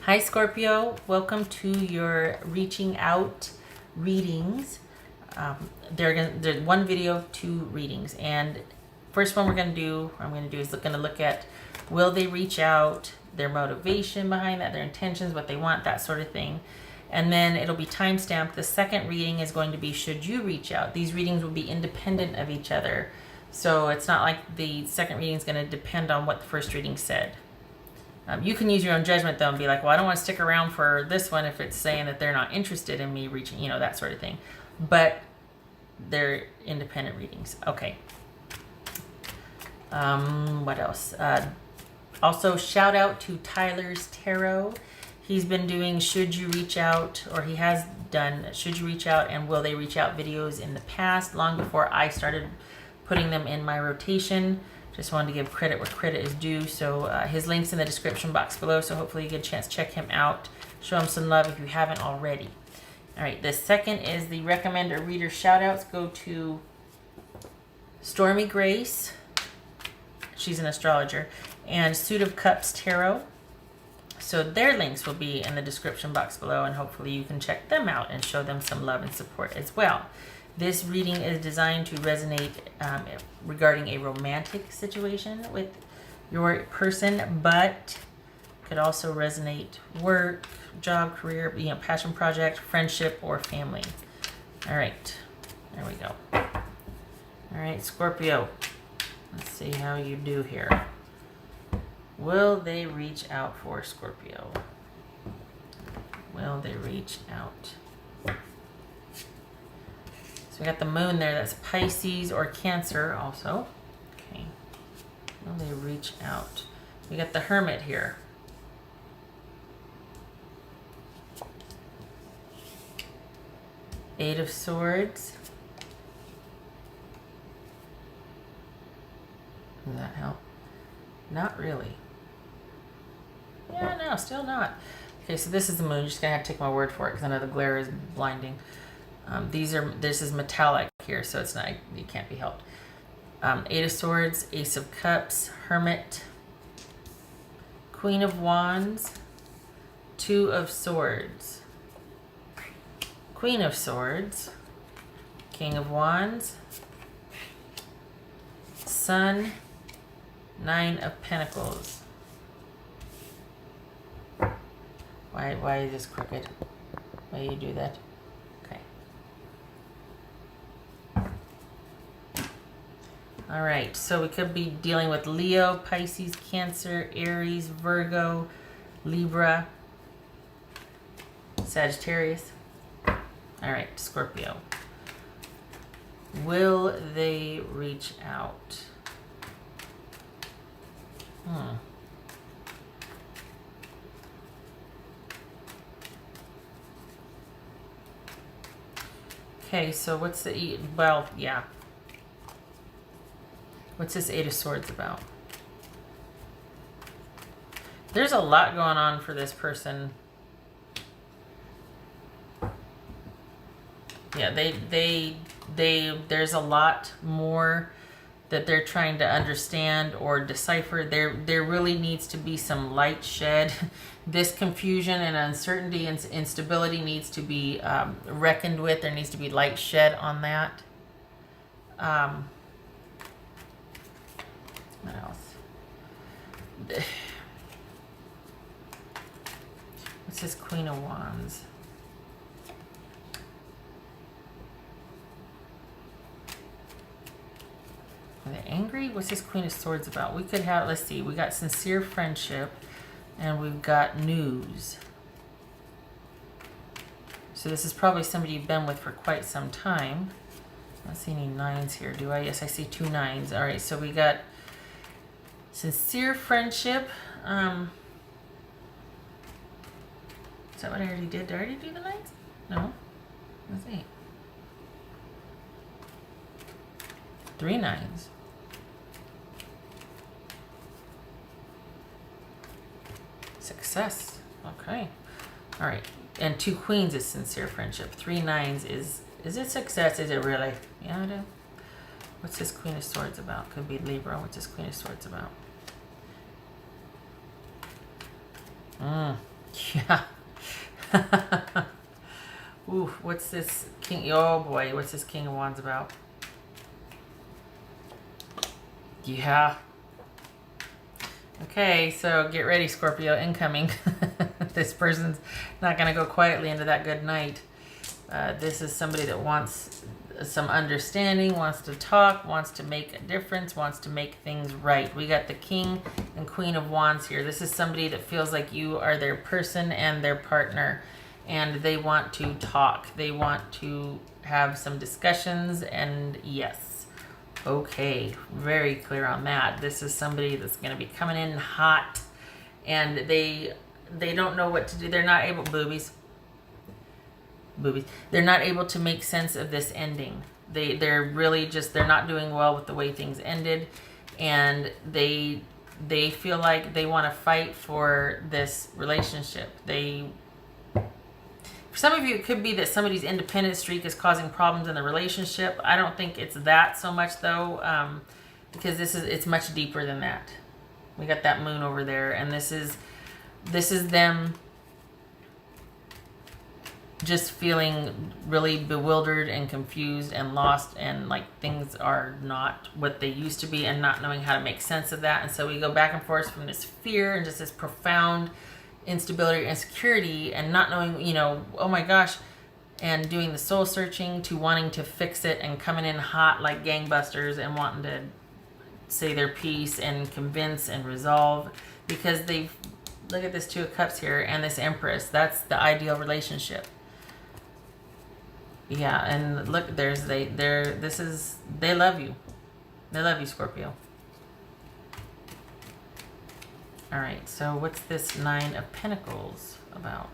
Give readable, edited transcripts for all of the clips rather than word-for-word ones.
Hi Scorpio, welcome to your reaching out readings. There's one video, two readings, and first one I'm going to do is going to look at will they reach out, their motivation behind that, their intentions, what they want, that sort of thing. And then it'll be time stamped. The second reading is going to be should you reach out. These readings will be independent of each other. So it's not like the second reading is going to depend on what the first reading said. You can use your own judgment though and be like, well, I don't want to stick around for this one if it's saying that they're not interested in me reaching, that sort of thing. But they're independent readings. Okay. What else? Also, shout out to Tyler's Tarot. He's been doing should you reach out, or he has done should you reach out and will they reach out videos in the past, long before I started putting them in my rotation. Just wanted to give credit where credit is due. So his link's in the description box below, so hopefully you get a chance to check him out. Show him some love if you haven't already. All right, the second is the recommend or reader shout outs go to Stormy Grace. She's an astrologer. And Suit of Cups Tarot. So their links will be in the description box below, and hopefully you can check them out and show them some love and support as well. This reading is designed to resonate regarding a romantic situation with your person, but could also resonate work, job, career, passion project, friendship, or family. All right, there we go. All right, Scorpio, let's see how you do here. Will they reach out for Scorpio? Will they reach out? So we got the moon there. That's Pisces or Cancer also. Okay. Will they reach out? We got the Hermit here. Eight of Swords. Does that help? Not really. Yeah, no, still not. Okay, so this is the moon. You're just gonna have to take my word for it because I know the glare is blinding. This is metallic here, so it's not, it can't be helped. Eight of Swords, Ace of Cups, Hermit, Queen of Wands, Two of Swords, Queen of Swords, King of Wands, Sun, Nine of Pentacles. Why is this crooked? Why do you do that? Okay. All right, so we could be dealing with Leo, Pisces, Cancer, Aries, Virgo, Libra, Sagittarius. All right, Scorpio. Will they reach out? Okay, so what's the, well, yeah. What's this Eight of Swords about? There's a lot going on for this person. Yeah, there's a lot more that they're trying to understand or decipher. There really needs to be some light shed. This confusion and uncertainty and instability needs to be reckoned with. There needs to be light shed on that. What else? What's this Queen of Wands? Are they angry? What's this Queen of Swords about? We could have, let's see, we got sincere friendship and we've got news. So this is probably somebody you've been with for quite some time. I don't see any nines here, do I? Yes, I see two nines. All right, so we got sincere friendship. Is that what I already did? Did I already do the nines? No. Let's see. Three nines. Success. Okay. All right. And two queens is sincere friendship. Three nines is it success? Is it really? Yeah, I do. What's this Queen of Swords about? Could be Libra. What's this Queen of Swords about? Yeah. Ooh, what's this king? Oh boy, what's this King of Wands about? Yeah. Okay, so get ready, Scorpio, incoming. This person's not going to go quietly into that good night. This is somebody that wants some understanding, wants to talk, wants to make a difference, wants to make things right. We got the King and Queen of Wands here. This is somebody that feels like you are their person and their partner, and they want to talk. They want to have some discussions, and yes. Okay, very clear on that. This is somebody that's going to be coming in hot, and they don't know what to do. They're not able, boobies. They're not able to make sense of this ending. They're really just, they're not doing well with the way things ended, and they feel like they want to fight for this relationship. For some of you, it could be that somebody's independent streak is causing problems in the relationship. I don't think it's that so much though, because it's much deeper than that. We got that moon over there, and this is them just feeling really bewildered and confused and lost, and like things are not what they used to be, and not knowing how to make sense of that. And so we go back and forth from this fear and just this profound instability and insecurity, and not knowing, you know, oh my gosh, and doing the soul searching to wanting to fix it and coming in hot like gangbusters and wanting to say their piece and convince and resolve, because they've, look at this Two of Cups here and this Empress. That's the ideal relationship. Yeah, and look, they love you. They love you, Scorpio. All right, so what's this Nine of Pentacles about?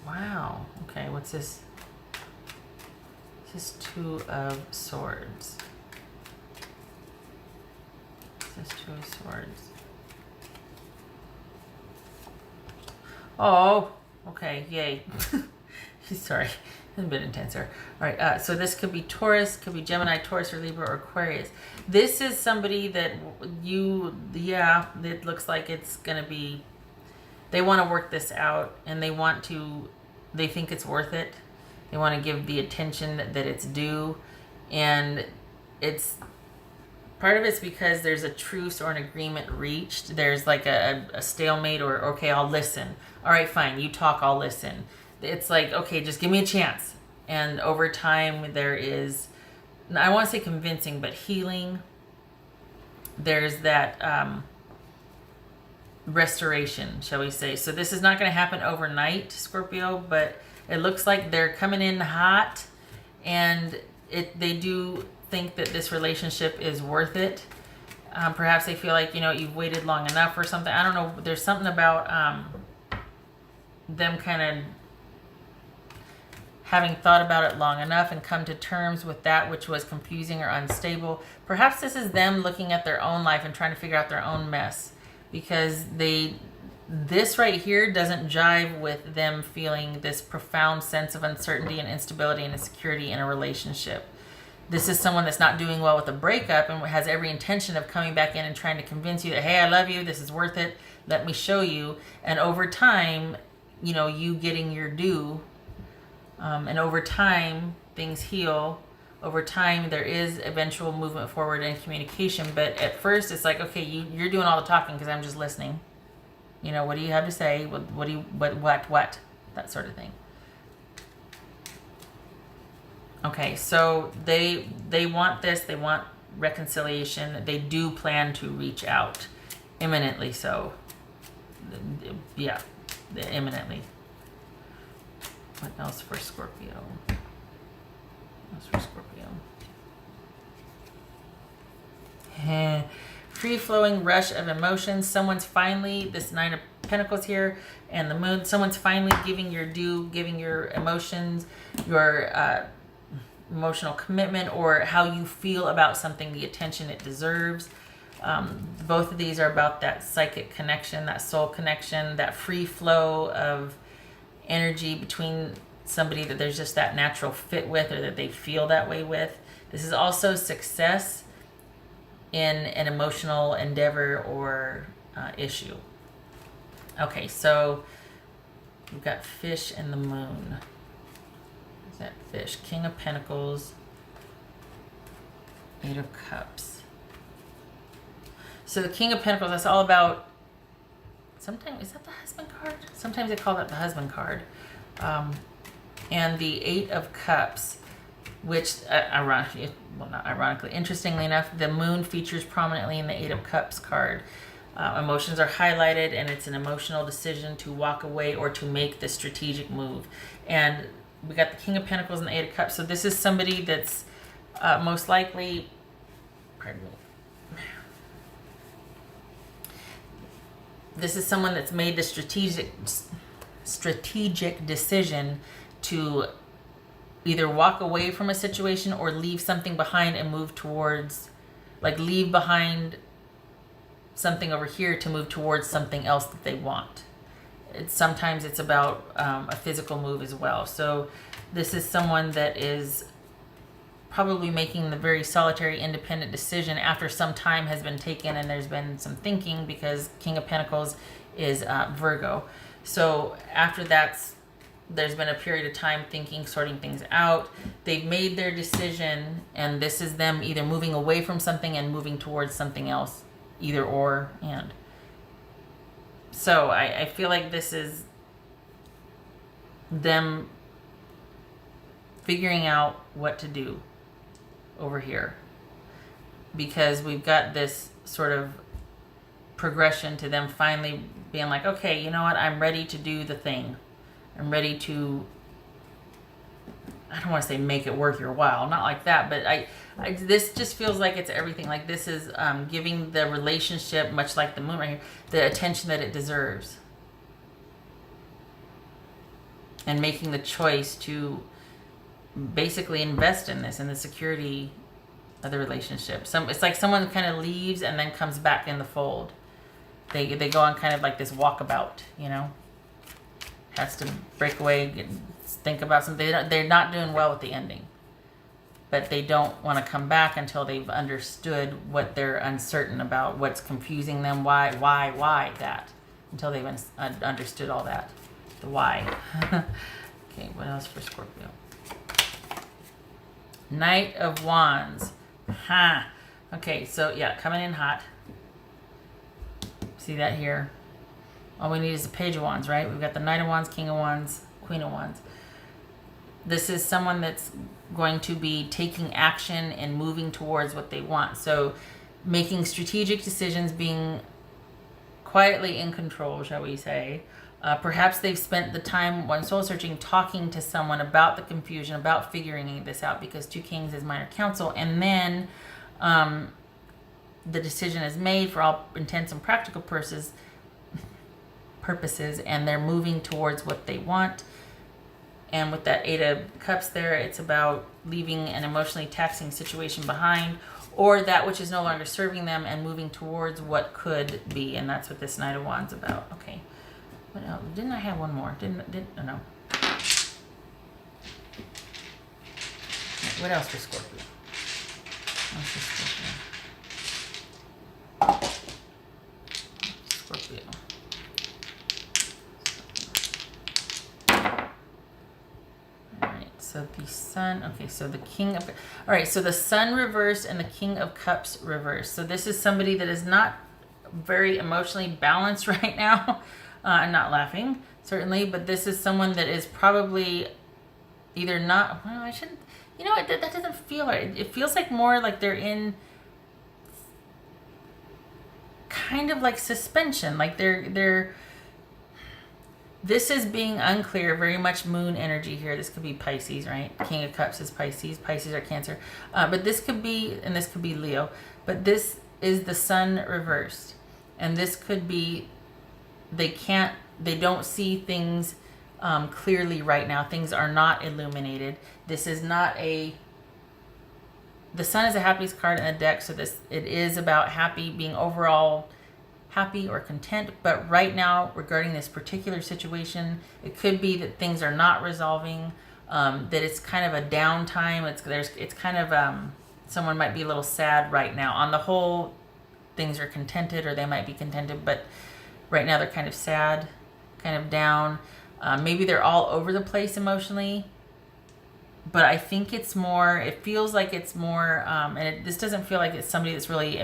Wow. Okay, what's this? This is Two of Swords. This is Two of Swords. Oh, okay, yay. Sorry, it's a bit intense here. All right, so this could be Taurus, could be Gemini, Taurus, or Libra, or Aquarius. This is somebody that it looks like it's going to be, they want to work this out, and they think it's worth it. They want to give the attention that it's due, and it's, part of it's because there's a truce or an agreement reached. There's like a stalemate, or, okay, I'll listen. All right, fine, you talk, I'll listen. It's like, okay, just give me a chance. And over time, there is, I want to say convincing, but healing. There's that restoration, shall we say. So this is not going to happen overnight, Scorpio, but it looks like they're coming in hot, and they do think that this relationship is worth it. Perhaps they feel like, you know, you've waited long enough or something. I don't know. There's something about them kind of having thought about it long enough and come to terms with that which was confusing or unstable. Perhaps this is them looking at their own life and trying to figure out their own mess, because this right here doesn't jive with them feeling this profound sense of uncertainty and instability and insecurity in a relationship. This is someone that's not doing well with a breakup and has every intention of coming back in and trying to convince you that, hey, I love you, this is worth it, let me show you. And over time, you know, you getting your due, and over time, things heal. Over time, there is eventual movement forward and communication. But at first, it's like, okay, you're doing all the talking because I'm just listening. You know, what do you have to say? What? That sort of thing. Okay, so they want this. They want reconciliation. They do plan to reach out, imminently. So, yeah, imminently. What else for Scorpio? Free-flowing rush of emotions. Someone's finally, this Nine of Pentacles here and the Moon, someone's finally giving your due, giving your emotions, your emotional commitment, or how you feel about something, the attention it deserves. Both of these are about that psychic connection, that soul connection, that free flow of energy between somebody that there's just that natural fit with, or that they feel that way with. This is also success. in an emotional endeavor or issue. Okay, so we've got Fish and the Moon. Is that Fish? King of Pentacles, Eight of Cups. So the King of Pentacles, that's all about, sometimes, is that the husband card? Sometimes they call that the husband card. And the Eight of Cups, which, ironically, well, not ironically, interestingly enough, the Moon features prominently in the Eight of Cups card. Emotions are highlighted, and it's an emotional decision to walk away or to make the strategic move. And we got the King of Pentacles and the Eight of Cups. So this is somebody that's most likely, pardon me, this is someone that's made the strategic decision to either walk away from a situation or leave something behind and move towards, like leave behind something over here to move towards something else that they want. Sometimes it's about a physical move as well. So this is someone that is probably making the very solitary, independent decision after some time has been taken and there's been some thinking, because King of Pentacles is Virgo. So after there's been a period of time thinking, sorting things out. They've made their decision, and this is them either moving away from something and moving towards something else, either or and. So I feel like this is them figuring out what to do over here, because we've got this sort of progression to them finally being like, okay, you know what, I'm ready to do the thing. I'm ready to, I don't want to say make it worth your while, not like that, but this just feels like it's everything. Like this is giving the relationship, much like the Moon right here, the attention that it deserves, and making the choice to basically invest in this, in the security of the relationship. It's like someone kind of leaves and then comes back in the fold. They go on kind of like this walkabout, you know. Has to break away, think about something. They're not doing well with the ending, but they don't want to come back until they've understood what they're uncertain about, what's confusing them, why that, until they've understood all that, the why. Okay, what else for Scorpio? Knight of Wands. Okay, so yeah, coming in hot. See that here? All we need is the Page of Wands, right? We've got the Knight of Wands, King of Wands, Queen of Wands. This is someone that's going to be taking action and moving towards what they want. So making strategic decisions, being quietly in control, shall we say. Perhaps they've spent the time when soul searching talking to someone about the confusion, about figuring this out, because Two Kings is minor counsel. And then the decision is made for all intents and practical purposes, and they're moving towards what they want. And with that Eight of Cups there, it's about leaving an emotionally taxing situation behind, or that which is no longer serving them, and moving towards what could be. And that's what this Knight of Wands about. Okay, what else? Didn't I have one more? No. What else for Scorpio? Scorpio. So the Sun, okay, so the King of, all right, so the Sun reversed and the King of Cups reversed. So this is somebody that is not very emotionally balanced right now. I'm not laughing, certainly, but this is someone that is probably either not, well, I shouldn't, you know what, that doesn't feel right. It feels like more like they're in kind of like suspension, like they're this is being unclear, very much Moon energy here. This could be Pisces, right? King of Cups is Pisces. Pisces are Cancer. But this could be, and this could be Leo. But this is the Sun reversed. And this could be, they don't see things clearly right now. Things are not illuminated. This is not the Sun is the happiest card in the deck. So it is about being overall happy or content, but right now regarding this particular situation, it could be that things are not resolving, that it's kind of a downtime. It's kind of Someone might be a little sad right now. On the whole, things are contented, or they might be contented, but right now they're kind of sad, kind of down. Maybe they're all over the place emotionally, but I think it's more, it feels like it's more, this doesn't feel like it's somebody that's really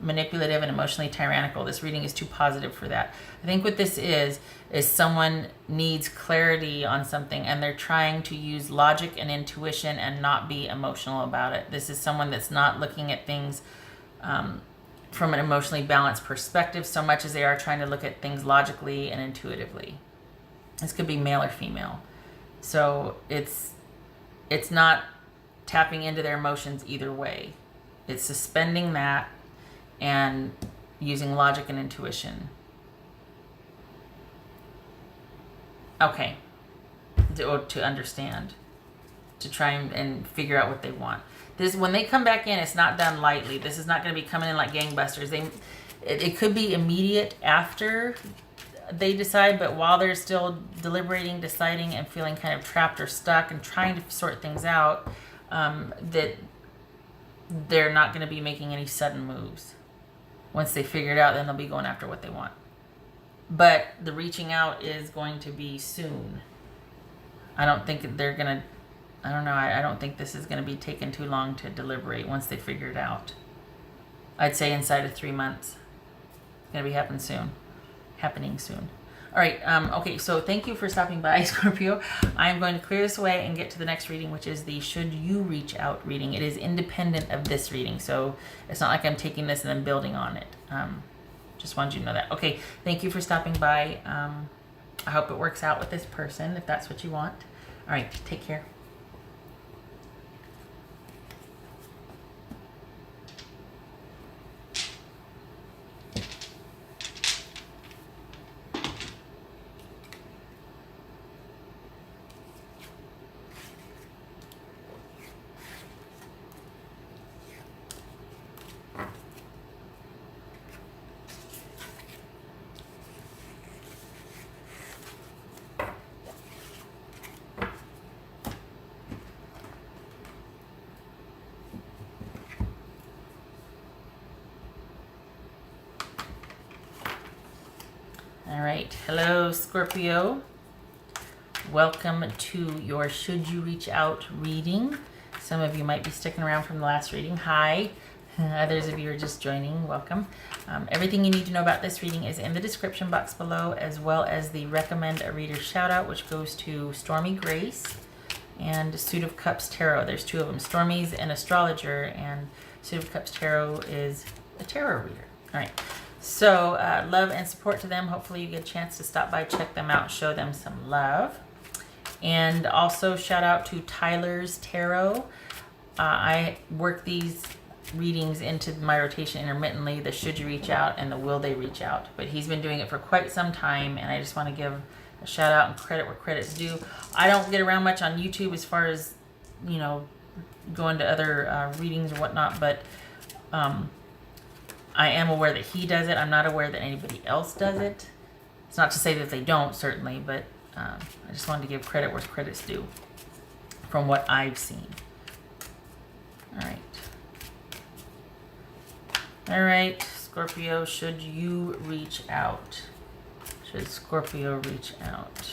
manipulative and emotionally tyrannical. This reading is too positive for that. I think what this is someone needs clarity on something, and they're trying to use logic and intuition and not be emotional about it. This is someone that's not looking at things from an emotionally balanced perspective so much as they are trying to look at things logically and intuitively. This could be male or female. So it's not tapping into their emotions either way. It's suspending that and using logic and intuition. Okay. To understand. To try and figure out what they want. This, when they come back in, it's not done lightly. This is not going to be coming in like gangbusters. It could be immediate after they decide, but while they're still deliberating, deciding, and feeling kind of trapped or stuck and trying to sort things out, that they're not going to be making any sudden moves. Once they figure it out, then they'll be going after what they want. But the reaching out is going to be soon. I don't think they're going to, I don't know, I don't think this is going to be taking too long to deliberate once they figure it out. I'd say inside of 3 months. It's going to be happening soon. All right, okay, so thank you for stopping by, Scorpio. I'm going to clear this away and get to the next reading, which is the Should You Reach Out reading. It is independent of this reading, so it's not like I'm taking this and then building on it. Just wanted you to know that. Okay, thank you for stopping by. I hope it works out with this person, if that's what you want. All right, take care. All right, hello Scorpio. Welcome to your Should You Reach Out reading. Some of you might be sticking around from the last reading. Hi. Others of you are just joining. Welcome. Everything you need to know about this reading is in the description box below, as well as the Recommend a Reader shout out, which goes to Stormy Grace and Suit of Cups Tarot. There's two of them, Stormy's an astrologer, and Suit of Cups Tarot is a tarot reader. All right. So love and support to them. Hopefully you get a chance to stop by, check them out, show them some love. And also shout out to Tyler's Tarot. I work these readings into my rotation intermittently, the Should You Reach Out and the Will They Reach Out. But he's been doing it for quite some time, and I just want to give a shout out and credit where credit's due. I don't get around much on YouTube as far as, you know, going to other readings or whatnot, but I am aware that he does it. I'm not aware that anybody else does it. It's not to say that they don't, certainly, but I just wanted to give credit where credit's due from what I've seen. All right. All right, Scorpio, should you reach out? Should Scorpio reach out?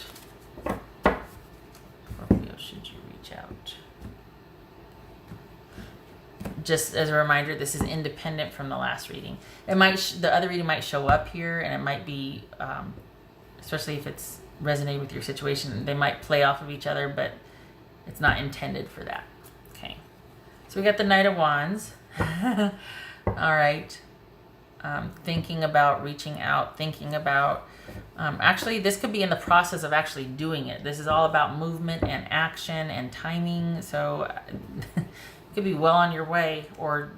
Scorpio, should you reach out? Just as a reminder, this is independent from the last reading. It might the other reading might show up here, and it might be, especially if it's resonated with your situation, they might play off of each other, but it's not intended for that. Okay, so we got the Knight of Wands. All right. Thinking about reaching out, thinking about, actually this could be in the process of actually doing it. This is all about movement and action and timing. So you could be well on your way or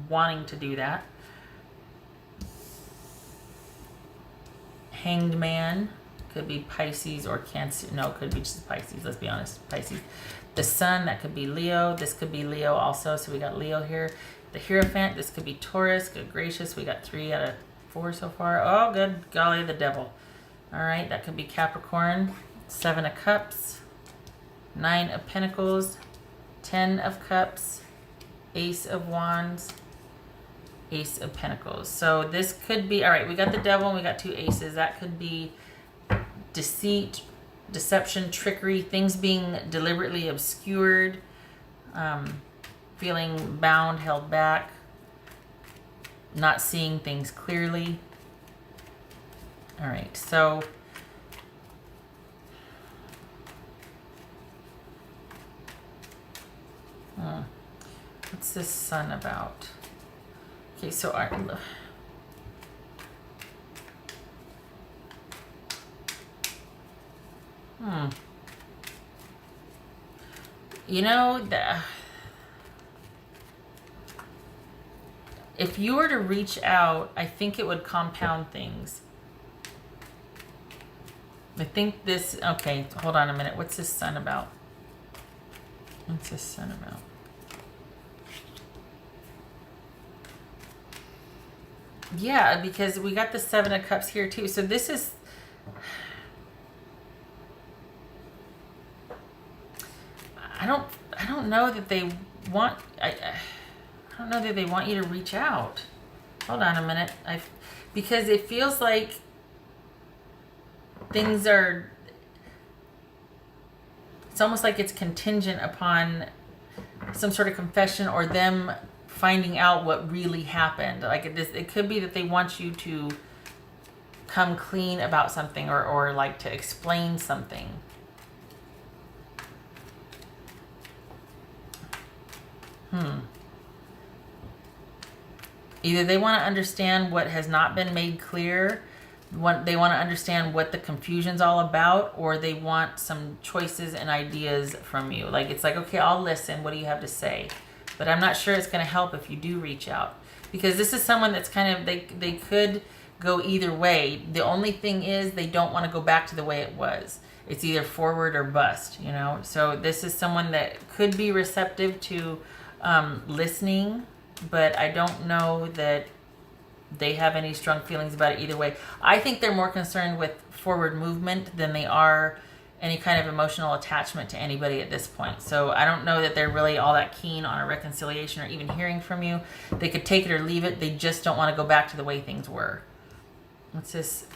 wanting to do that. Hanged Man could be Pisces or Cancer. No, it could be just Pisces. Let's be honest, Pisces. The Sun, that could be Leo. This could be Leo also. So we got Leo here. The Hierophant, this could be Taurus. Good gracious, we got 3 out of 4 so far. Oh, good golly, the Devil. All right, that could be Capricorn. 7 of Cups, 9 of Pentacles, 10 of Cups, Ace of Wands, Ace of Pentacles. So this could be, all right, we got the Devil and we got two aces. That could be deceit, deception, trickery, things being deliberately obscured, feeling bound, held back, not seeing things clearly. All right, so what's this Sun about? Okay, so you know, if you were to reach out, I think it would compound things. I think this, okay, hold on a minute. What's this Sun about? What's this Sun about? Yeah, because we got the Seven of Cups here too. So this is, I don't know that they want, I don't know that they want you to reach out. Hold on a minute. Because it feels like things are, it's almost like it's contingent upon some sort of confession or them finding out what really happened. Like it could be that they want you to come clean about something or like to explain something. Either they want to understand what has not been made clear, they want to understand what the confusion's all about, or they want some choices and ideas from you. Like it's like, okay, I'll listen. What do you have to say? But I'm not sure it's going to help if you do reach out, because this is someone that's kind of, they could go either way. The only thing is they don't want to go back to the way it was. It's either forward or bust, you know? So this is someone that could be receptive to listening, but I don't know that they have any strong feelings about it either way. I think they're more concerned with forward movement than they are any kind of emotional attachment to anybody at this point. So I don't know that they're really all that keen on a reconciliation or even hearing from you. They could take it or leave it. They just don't want to go back to the way things were. What's this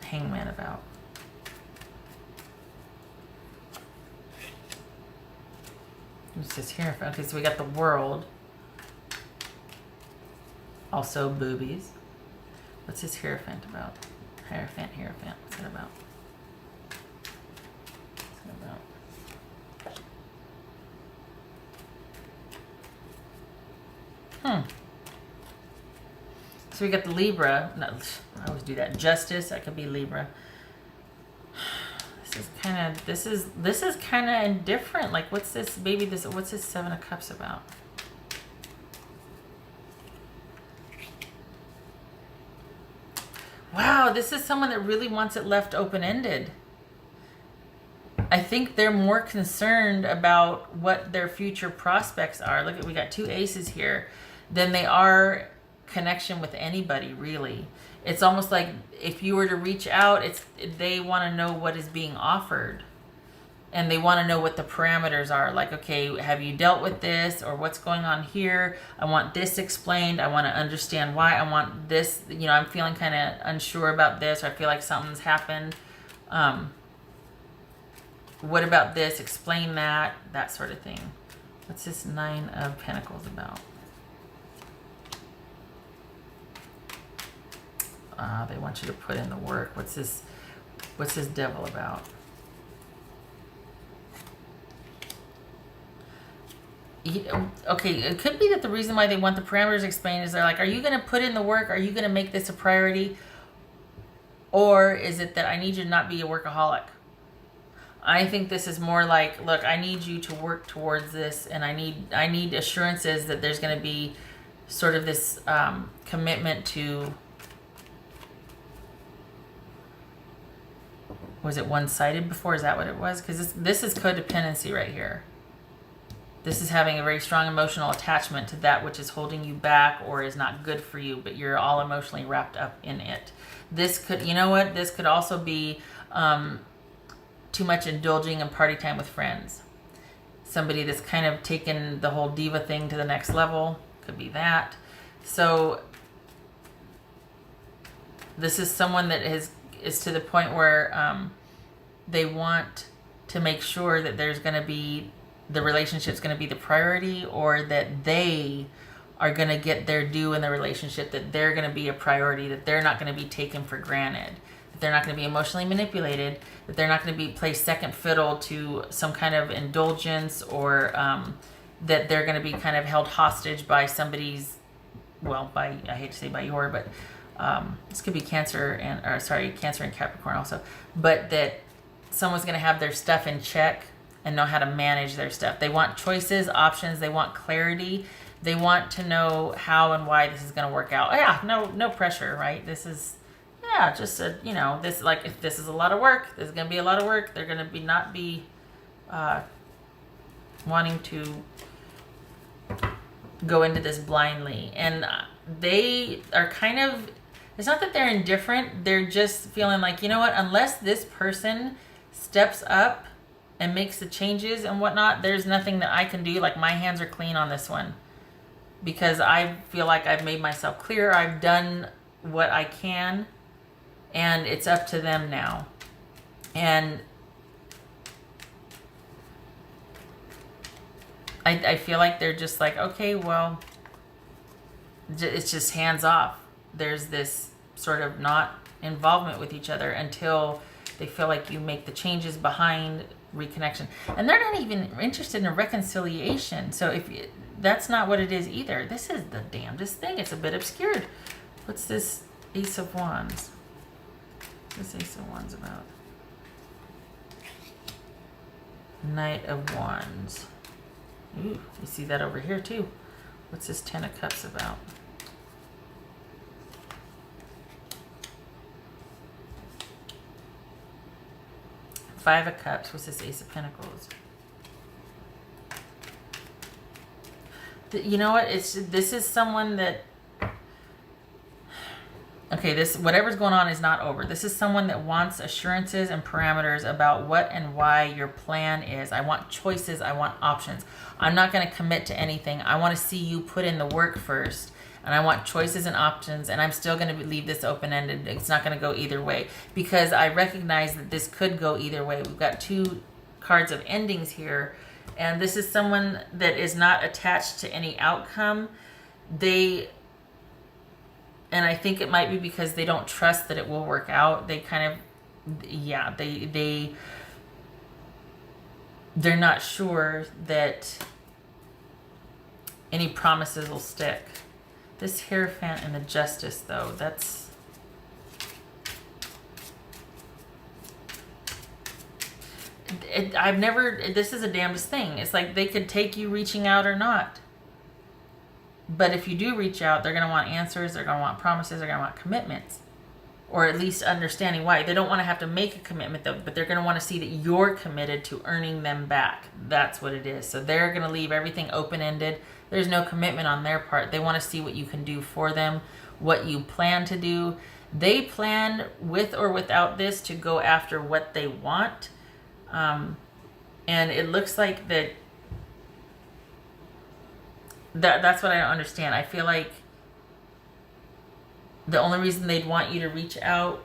Hangman about? What's this here? Okay, so we got the World. Also boobies. What's this Hierophant about? Hierophant. What's that about? So we got the Libra. No, I always do that. Justice. That could be Libra. This is kind of indifferent. Like, what's this? Maybe this. What's this Seven of Cups about? Wow, this is someone that really wants it left open-ended. I think they're more concerned about what their future prospects are. Look, we got two aces here, than they are connection with anybody, really. It's almost like if you were to reach out, they want to know what is being offered. And they want to know what the parameters are. Like, okay, have you dealt with this? Or what's going on here? I want this explained. I want to understand why. I want this, you know, I'm feeling kind of unsure about this. Or I feel like something's happened. What about this? Explain that. That sort of thing. What's this Nine of Pentacles about? They want you to put in the work. What's this Devil about? Okay, it could be that the reason why they want the parameters explained is they're like, are you going to put in the work? Are you going to make this a priority? Or is it that I need you to not be a workaholic? I think this is more like, look, I need you to work towards this, and I need assurances that there's going to be sort of this commitment to, was it one-sided before? Is that what it was? Because this is codependency right here. This is having a very strong emotional attachment to that which is holding you back or is not good for you, but you're all emotionally wrapped up in it. This could, you know what? This could also be too much indulging in party time with friends. somebody that's kind of taken the whole diva thing to the next level. Could be that. So this is someone that is to the point where they want to make sure that there's going to be, the relationship's going to be the priority, or that they are going to get their due in the relationship, that they're going to be a priority, that they're not going to be taken for granted, that they're not going to be emotionally manipulated, that they're not going to be placed second fiddle to some kind of indulgence, or that they're going to be kind of held hostage by somebody's, well, by, I hate to say by your, but this could be Cancer and Capricorn also, but that someone's going to have their stuff in check and know how to manage their stuff. They want choices, options, they want clarity. They want to know how and why this is going to work out. Yeah, no pressure, right? This is, yeah, just a, you know, this, like, if this is a lot of work, this is going to be a lot of work. They're going to not be wanting to go into this blindly. And they are kind of, it's not that they're indifferent. They're just feeling like, you know what, unless this person steps up and makes the changes and whatnot, there's nothing that I can do. Like, my hands are clean on this one, because I feel like I've made myself clear. I've done what I can, and it's up to them now. And I feel like they're just like, okay, well, it's just hands off. There's this sort of not involvement with each other until they feel like you make the changes behind reconnection. And they're not even interested in a reconciliation. So if that's not what it is either. This is the damnedest thing. It's a bit obscured. What's this Ace of Wands? What's this Ace of Wands about? Knight of Wands. Ooh, you see that over here too. What's this Ten of Cups about? Five of Cups. What's this Ace of Pentacles? You know what? This is someone that, okay, this, whatever's going on is not over. This is someone that wants assurances and parameters about what and why your plan is. I want choices. I want options. I'm not going to commit to anything. I want to see you put in the work first. And I want choices and options, and I'm still going to leave this open-ended. It's not going to go either way, because I recognize that this could go either way. We've got two cards of endings here, and this is someone that is not attached to any outcome. And I think it might be because they don't trust that it will work out. They kind of, yeah, they're not sure that any promises will stick. This Hierophant and the Justice, though, that's... this is a damnedest thing. It's like they could take you reaching out or not. But if you do reach out, they're going to want answers, they're going to want promises, they're going to want commitments. Or at least understanding why. They don't want to have to make a commitment, though, but they're going to want to see that you're committed to earning them back. That's what it is. So they're going to leave everything open-ended. There's no commitment on their part. They want to see what you can do for them, what you plan to do. They plan, with or without this, to go after what they want. And it looks like that's what I don't understand. I feel like the only reason they'd want you to reach out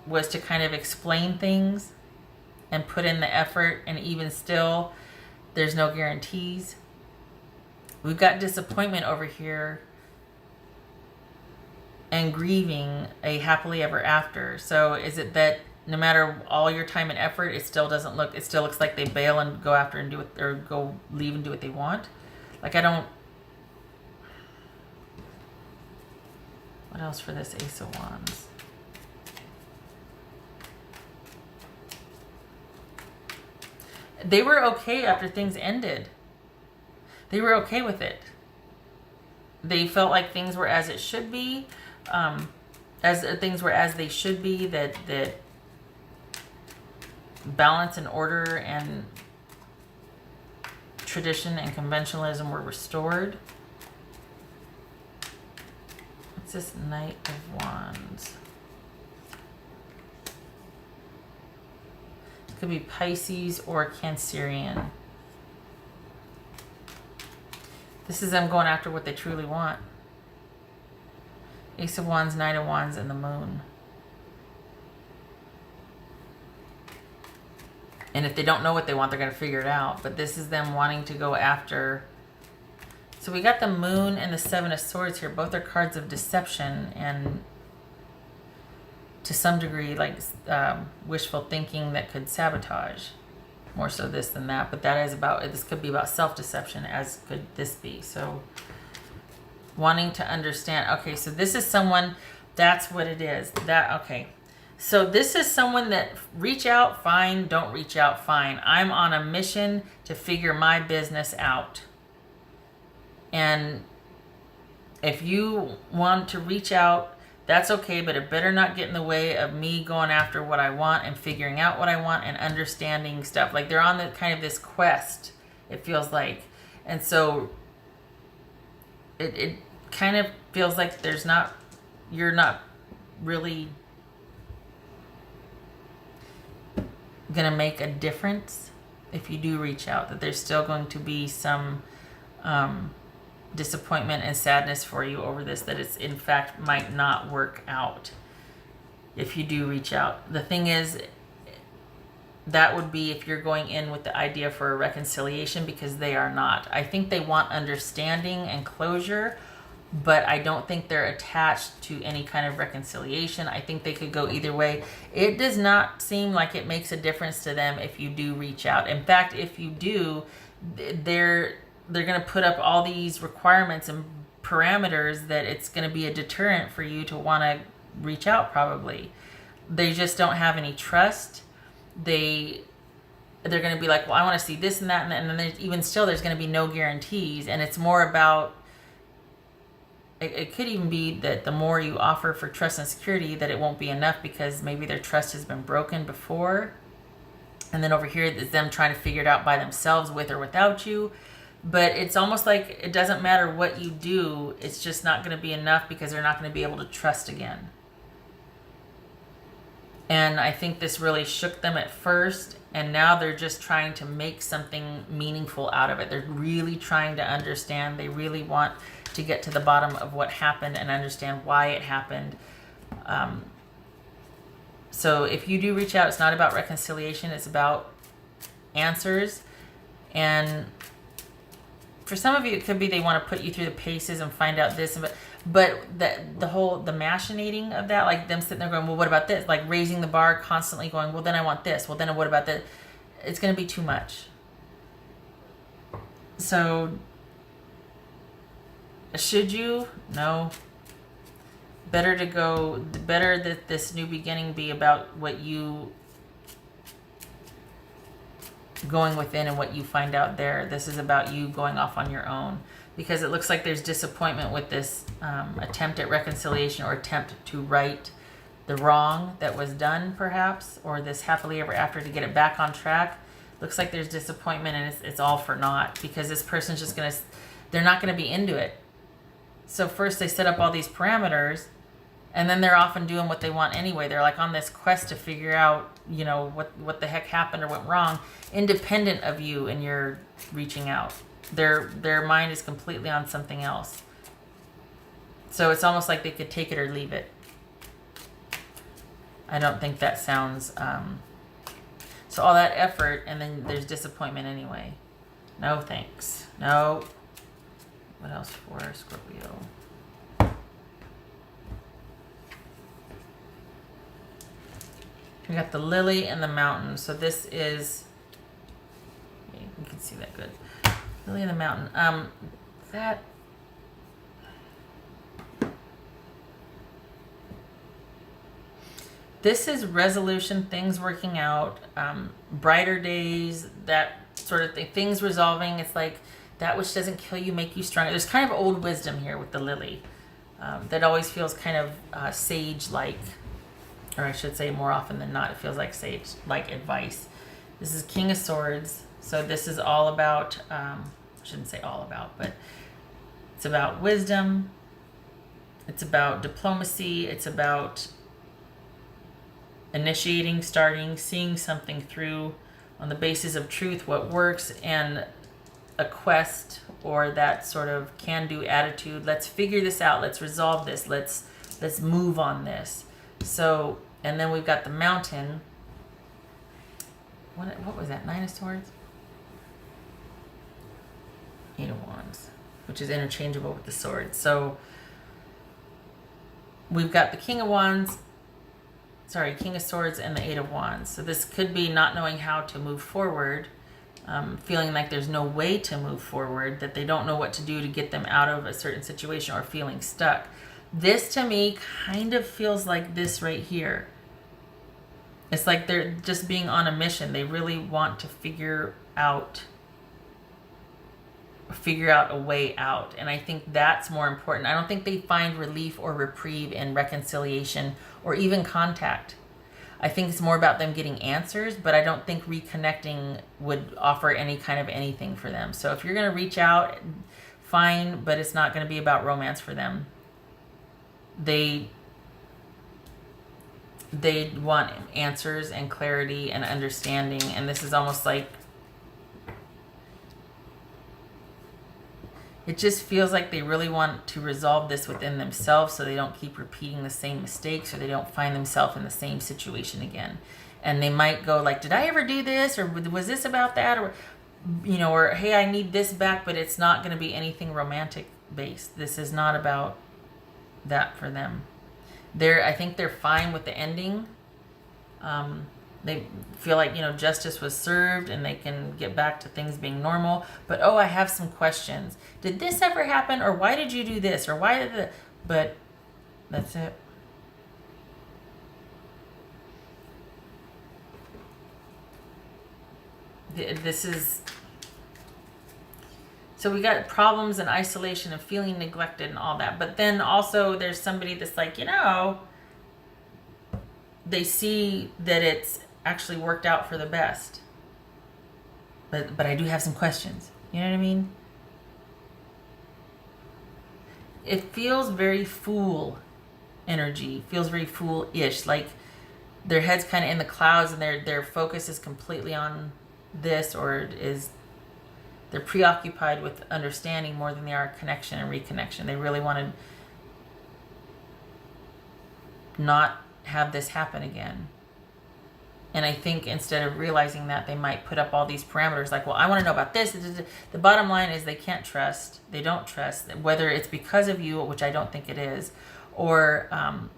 was to kind of explain things and put in the effort, and even still, there's no guarantees. We've got disappointment over here and grieving a happily ever after. So is it that no matter all your time and effort, it still looks like they bail and go after and do it, or go leave and do what they want? Like, I don't... What else for this Ace of Wands? They were okay after things ended. They were okay with it. They felt like things were as it should be, as things were as they should be, that balance and order and tradition and conventionalism were restored. What's this Knight of Wands? It could be Pisces or Cancerian. This is them going after what they truly want. Ace of Wands, Knight of Wands, and the Moon. And if they don't know what they want, they're going to figure it out. But this is them wanting to go after. So we got the Moon and the Seven of Swords here. Both are cards of deception and to some degree like wishful thinking that could sabotage. More so this than that. But that is about, this could be about self-deception, as could this be. So wanting to understand. Okay, so this is someone, that's what it is. That, okay. So this is someone that reach out, fine, don't reach out, fine. I'm on a mission to figure my business out. And if you want to reach out, that's okay, but it better not get in the way of me going after what I want and figuring out what I want and understanding stuff. Like they're on the kind of this quest, it feels like. And so it kind of feels like you're not really gonna make a difference if you do reach out, that there's still going to be some disappointment and sadness for you over this, that it's in fact might not work out if you do reach out. The thing is, that would be if you're going in with the idea for a reconciliation, because they are not. I think they want understanding and closure, but I don't think they're attached to any kind of reconciliation. I think they could go either way. It does not seem like it makes a difference to them if you do reach out. In fact, if you do, they're going to put up all these requirements and parameters that it's going to be a deterrent for you to want to reach out probably. They just don't have any trust. They're going to be like, well, I want to see this and that. And then there's going to be no guarantees. And it's more about, it could even be that the more you offer for trust and security, that it won't be enough because maybe their trust has been broken before. And then over here is them trying to figure it out by themselves, with or without you. But it's almost like it doesn't matter what you do. It's just not going to be enough because they're not going to be able to trust again. And I think this really shook them at first. And now they're just trying to make something meaningful out of it. They're really trying to understand. They really want to get to the bottom of what happened and understand why it happened. So if you do reach out, it's not about reconciliation. It's about answers. And for some of you, it could be they want to put you through the paces and find out this. But the machinating of that, like them sitting there going, well, what about this? Like raising the bar, constantly going, well, then I want this. Well, then what about that? It's going to be too much. So should you? No. Better that this new beginning be about what you going within and what you find out there. This is about you going off on your own, because it looks like there's disappointment with this attempt at reconciliation or attempt to right the wrong that was done, perhaps, or this happily ever after to get it back on track. Looks like there's disappointment and it's all for naught, because this person's just they're not going to be into it. So first they set up all these parameters, and then they're off and doing what they want anyway. They're like on this quest to figure out, what the heck happened or went wrong, independent of you and your reaching out. Their mind is completely on something else. So it's almost like they could take it or leave it. I don't think that sounds... So all that effort, and then there's disappointment anyway. No thanks. No. What else for Scorpio? We got the lily and the mountain. So this is... Okay, you can see that good. Lily and the mountain. This is resolution, things working out, brighter days, that sort of thing, things resolving. It's like that which doesn't kill you, make you stronger. There's kind of old wisdom here with the lily that always feels kind of sage-like, or I should say more often than not, it feels like sage-like advice. This is King of Swords. So this is all about, I shouldn't say all about, but it's about wisdom. It's about diplomacy. It's about initiating, starting, seeing something through on the basis of truth, what works, and a quest or that sort of can-do attitude. Let's figure this out. Let's resolve this. Let's move on this. So, and then we've got the Mountain. What was that? 9 of Swords? 8 of Wands, which is interchangeable with the Sword. So we've got the King of Swords and the 8 of Wands. So this could be not knowing how to move forward, feeling like there's no way to move forward, that they don't know what to do to get them out of a certain situation, or feeling stuck. This to me kind of feels like this right here. It's like they're just being on a mission. They really want to figure out a way out. And I think that's more important. I don't think they find relief or reprieve in reconciliation or even contact. I think it's more about them getting answers, but I don't think reconnecting would offer any kind of anything for them. So if you're going to reach out, fine, but it's not going to be about romance for them. They want answers and clarity and understanding, and this is almost like, it just feels like they really want to resolve this within themselves so they don't keep repeating the same mistakes, or they don't find themselves in the same situation again. And they might go like, did I ever do this? Or was this about that? Or, you know, or hey, I need this back, but it's not going to be anything romantic based. This is not about that for them. I think they're fine with the ending. They feel like, you know, justice was served and they can get back to things being normal. But, oh, I have some questions. Did this ever happen? Or why did you do this? Or why did the... But that's it. This is... So we got problems and isolation and feeling neglected and all that. But then also there's somebody that's like, you know, they see that it's actually worked out for the best. But I do have some questions. You know what I mean? It feels very Fool energy. Feels very Fool-ish. Like their head's kind of in the clouds and their focus is completely on this, or they're preoccupied with understanding more than they are connection and reconnection. They really want to not have this happen again. And I think instead of realizing that, they might put up all these parameters like, well, I want to know about this. The bottom line is they can't trust. They don't trust, whether it's because of you, which I don't think it is, or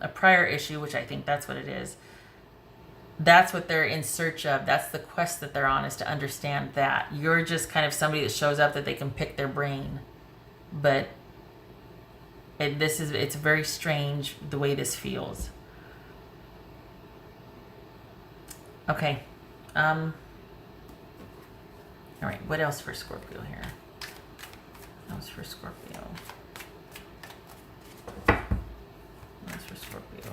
a prior issue, which I think that's what it is. That's what they're in search of. That's the quest that they're on, is to understand that. You're just kind of somebody that shows up that they can pick their brain. But it's very strange the way this feels. Okay. All right. What else for Scorpio here? What else for Scorpio? What else for Scorpio?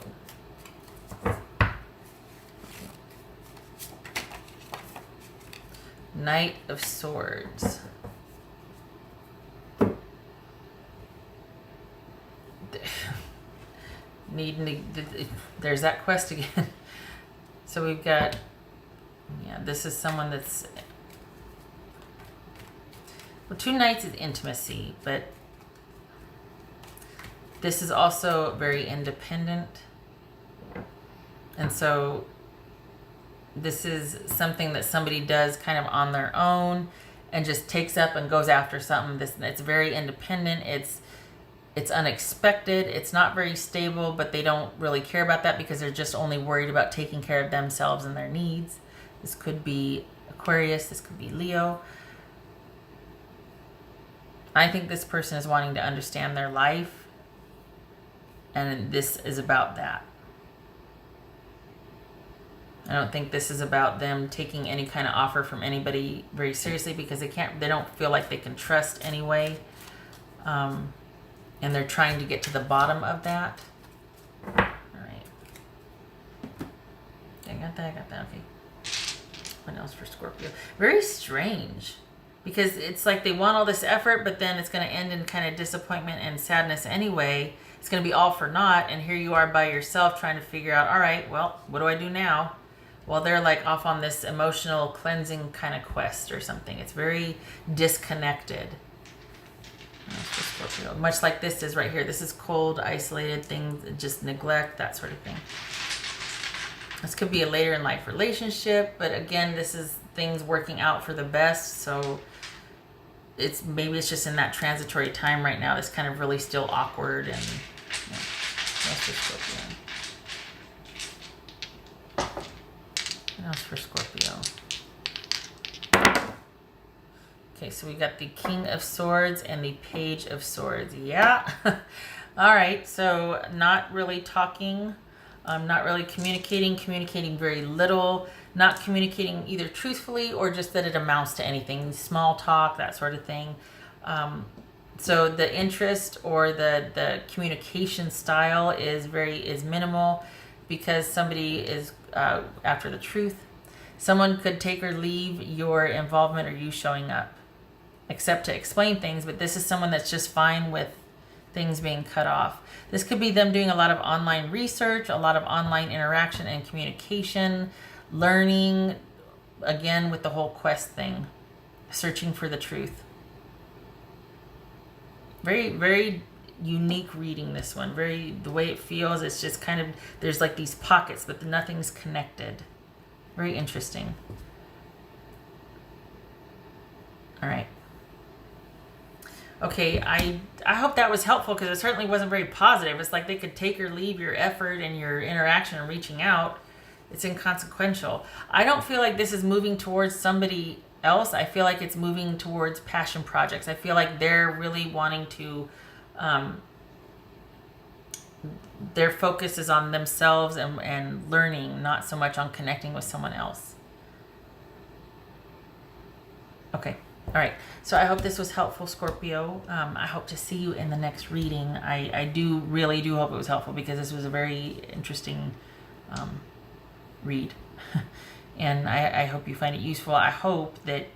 Knight of Swords. There's that quest again. So we've got, yeah, this is someone that's, well, 2 Knights is intimacy, but this is also very independent. And so this is something that somebody does kind of on their own and just takes up and goes after something. It's very independent. It's unexpected. It's not very stable, but they don't really care about that because they're just only worried about taking care of themselves and their needs. This could be Aquarius. This could be Leo. I think this person is wanting to understand their life, and this is about that. I don't think this is about them taking any kind of offer from anybody very seriously, because they don't feel like they can trust anyway. And they're trying to get to the bottom of that. All right. I got that. Okay. What else for Scorpio? Very strange, because it's like they want all this effort, but then it's going to end in kind of disappointment and sadness anyway. It's going to be all for naught. And here you are by yourself trying to figure out, all right, well, what do I do now? while they're like off on this emotional cleansing kind of quest or something. It's very disconnected. Scorpio. Much like this is right here. This is cold, isolated things, just neglect, that sort of thing. This could be a later in life relationship, but again, this is things working out for the best. So maybe it's just in that transitory time right now. It's kind of really still awkward. And yeah, that's for Scorpio. What else for Scorpio? Okay, so we got the King of Swords and the Page of Swords. Yeah. All right, so not really talking, not really communicating very little, not communicating either truthfully or just that it amounts to anything, small talk, that sort of thing. So the interest or the communication style is minimal because somebody is after the truth. Someone could take or leave your involvement or you showing up, except to explain things, but this is someone that's just fine with things being cut off. This could be them doing a lot of online research, a lot of online interaction and communication, learning, again, with the whole quest thing, searching for the truth. Very, very unique reading, this one. The way it feels, it's just kind of, there's like these pockets, but nothing's connected. Very interesting. All right. Okay, I hope that was helpful because it certainly wasn't very positive. It's like they could take or leave your effort and your interaction and reaching out. It's inconsequential. I don't feel like this is moving towards somebody else. I feel like it's moving towards passion projects. I feel like they're really wanting to, their focus is on themselves and learning, not so much on connecting with someone else. Okay. All right. So I hope this was helpful, Scorpio. I hope to see you in the next reading. I really do hope it was helpful because this was a very interesting read. And I hope you find it useful. I hope that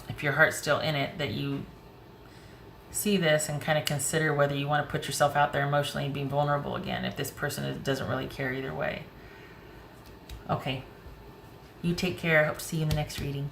if your heart's still in it, that you see this and kind of consider whether you want to put yourself out there emotionally and be vulnerable again if this person doesn't really care either way. Okay. You take care. I hope to see you in the next reading.